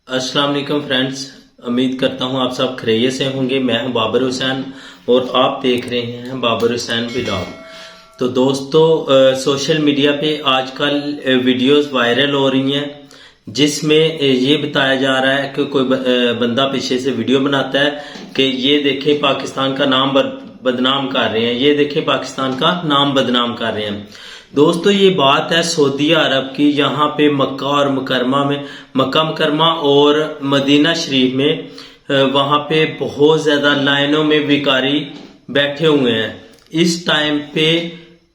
अस्सलाम वालेकुम फ्रेंड्स, उम्मीद करता हूँ आप सब खैरियत से होंगे। मैं हूँ बाबर हुसैन और आप देख रहे हैं बाबर हुसैन व्लॉग। तो दोस्तों, सोशल मीडिया पे आजकल वीडियोस वायरल हो रही हैं जिसमें ये बताया जा रहा है कि कोई बंदा पीछे से वीडियो बनाता है कि ये देखें पाकिस्तान का नाम बदनाम कर रहे हैं, ये देखें पाकिस्तान का नाम बदनाम कर रहे हैं। दोस्तों, ये बात है सऊदी अरब की। यहाँ पे मक्का मुकरमा और मदीना शरीफ में वहाँ पे बहुत ज्यादा लाइनों में भिखारी बैठे हुए हैं। इस टाइम पे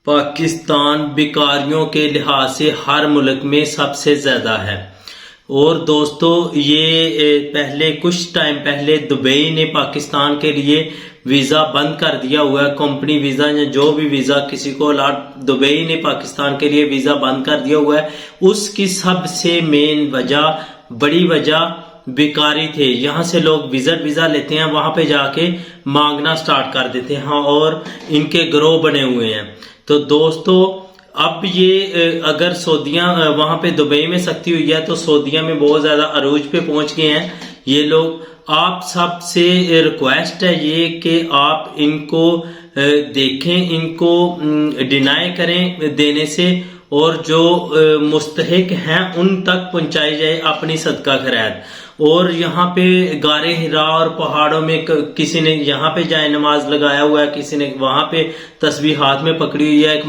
पाकिस्तान भिखारियों के लिहाज से हर मुल्क में सबसे ज्यादा है। और दोस्तों, ये पहले कुछ टाइम पहले दुबई ने पाकिस्तान के लिए वीजा बंद कर दिया हुआ है। कंपनी वीजा या जो भी वीजा किसी को अलाट, दुबई ने पाकिस्तान के लिए वीजा बंद कर दिया हुआ है। उसकी सबसे मेन वजह, बड़ी वजह भिखारी थे। यहाँ से लोग विजिट वीजा लेते हैं, वहां पे जाके मांगना स्टार्ट कर देते हैं और इनके गिरोह बने हुए हैं। तो दोस्तों, अब ये अगर सऊदिया वहां पे दुबई में सख्ती हुई है तो सऊदिया में बहुत ज्यादा अरूज पे पहुंच गए हैं ये लोग। आप सब से रिक्वेस्ट है ये कि आप इनको देखें, इनको डिनाई करें देने से, और जो मुस्तहिक हैं उन तक पहुंचाई जाए अपनी सदका खैरात। और यहाँ पे गारे हिरा और पहाड़ों में किसी ने यहाँ पे जाए नमाज लगाया हुआ है, किसी ने वहां पे तस्बीह हाथ में पकड़ी हुई है। एक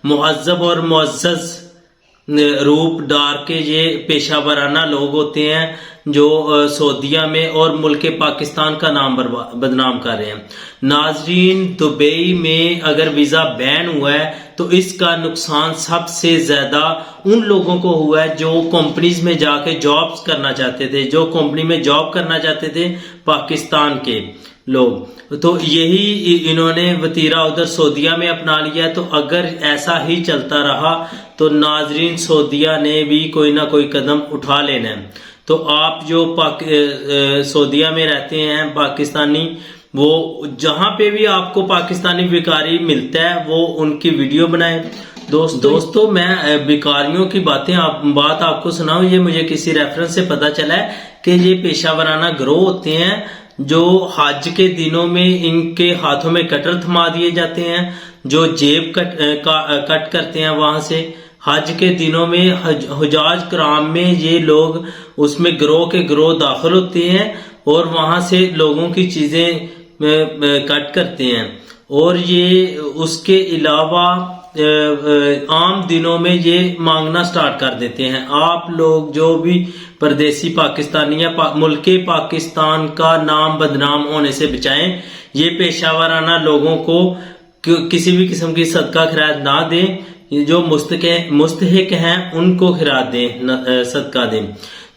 मुहज्जब और मुअज़्ज़ज़ रूप डार के ये पेशा लोग होते हैं जो सऊदिया में और मुल्क पाकिस्तान का नाम बदनाम कर रहे हैं। नाजरीन, दुबई में अगर वीजा बैन हुआ है तो इसका नुकसान सबसे ज्यादा उन लोगों को हुआ है जो कंपनीज में जाके जॉब्स करना चाहते थे, जो कंपनी में जॉब करना चाहते थे पाकिस्तान के लोग। तो यही इन्होंने वतीरा उधर सऊदिया में अपना लिया। तो अगर ऐसा ही चलता रहा तो नाजरीन सऊदिया ने भी कोई ना कोई कदम उठा लेना है। तो आप जो सऊदिया में रहते हैं पाकिस्तानी, वो जहां पे भी आपको पाकिस्तानी भिखारी मिलता है वो उनकी वीडियो बनाएं। दोस्तों, मैं भिखारियों की बात आपको सुनाऊं। ये मुझे किसी रेफरेंस से पता चला है कि ये पेशा वराना गिरोह होते हैं जो हज के दिनों में इनके हाथों में कटर थमा दिए जाते हैं, जो जेब कट करते हैं। वहां से हज के दिनों में हुजाज कराम में ये लोग उसमें गिरोह के गिरोह दाखिल होते हैं और वहां से लोगों की चीजें कट करते हैं। और ये उसके अलावा आम दिनों में ये मांगना स्टार्ट कर देते हैं। आप लोग जो भी परदेसी पाकिस्तानी या मुल्क पाकिस्तान का नाम बदनाम होने से बचाएं। ये पेशावराना लोगों को किसी भी किस्म की सदका खैरात ना दें। जो मुस्तहिक हैं उनको खैरात दें, सदका दें।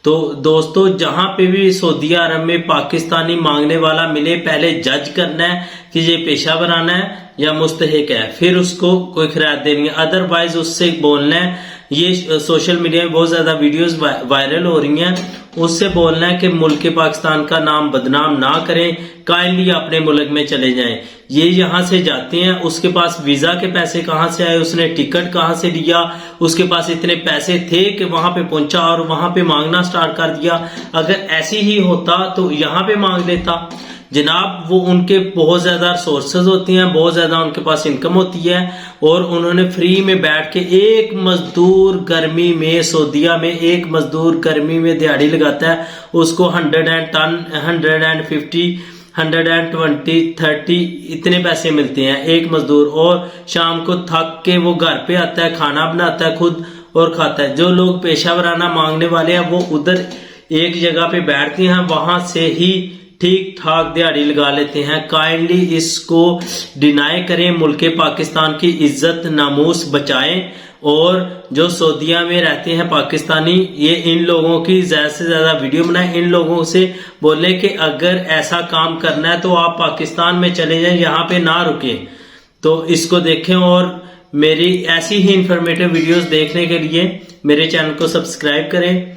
तो दोस्तों, जहां पे भी सऊदी अरब में पाकिस्तानी मांगने वाला मिले, पहले जज करना है कि ये पेशा वराना है या मुस्तहिक है, फिर उसको कोई खैरात देनी है। अदरवाइज उससे बोलना है। ये सोशल मीडिया में बहुत ज्यादा वीडियोस वायरल हो रही हैं, उससे बोलना है कि मुल्क पाकिस्तान का नाम बदनाम ना करें, काइंडली अपने मुल्क में चले जाएं। ये यहाँ से जाते हैं, उसके पास वीजा के पैसे कहाँ से आए, उसने टिकट कहाँ से लिया, उसके पास इतने पैसे थे कि वहां पे पहुंचा और वहां पे मांगना स्टार्ट कर दिया। अगर ऐसी ही होता तो यहाँ पे मांग लेता जनाब। वो उनके बहुत ज्यादा सोर्सेज होती हैं, बहुत ज्यादा उनके पास इनकम होती है, और उन्होंने फ्री में बैठ के एक मजदूर गर्मी में, सऊदिया में एक मजदूर गर्मी में दिहाड़ी लगाता है, उसको 150, 120, 30 इतने पैसे मिलते हैं एक मजदूर। और शाम को थक के वो घर पे आता है, खाना बनाता है खुद और खाता है। जो लोग पेशा वराना मांगने वाले हैं वो उधर एक जगह पे बैठते हैं, वहां से ही ठीक ठाक दिहाड़ी लगा लेते हैं। काइंडली इसको डिनाई करें, मुल्क पाकिस्तान की इज्जत नामूस बचाएं। और जो सऊदिया में रहते हैं पाकिस्तानी, ये इन लोगों की ज्यादा से ज्यादा वीडियो बनाएं। इन लोगों से बोले कि अगर ऐसा काम करना है तो आप पाकिस्तान में चले जाएं, यहाँ पे ना रुके। तो इसको देखें और मेरी ऐसी ही इंफॉर्मेटिव वीडियोस देखने के लिए मेरे चैनल को सब्सक्राइब करें।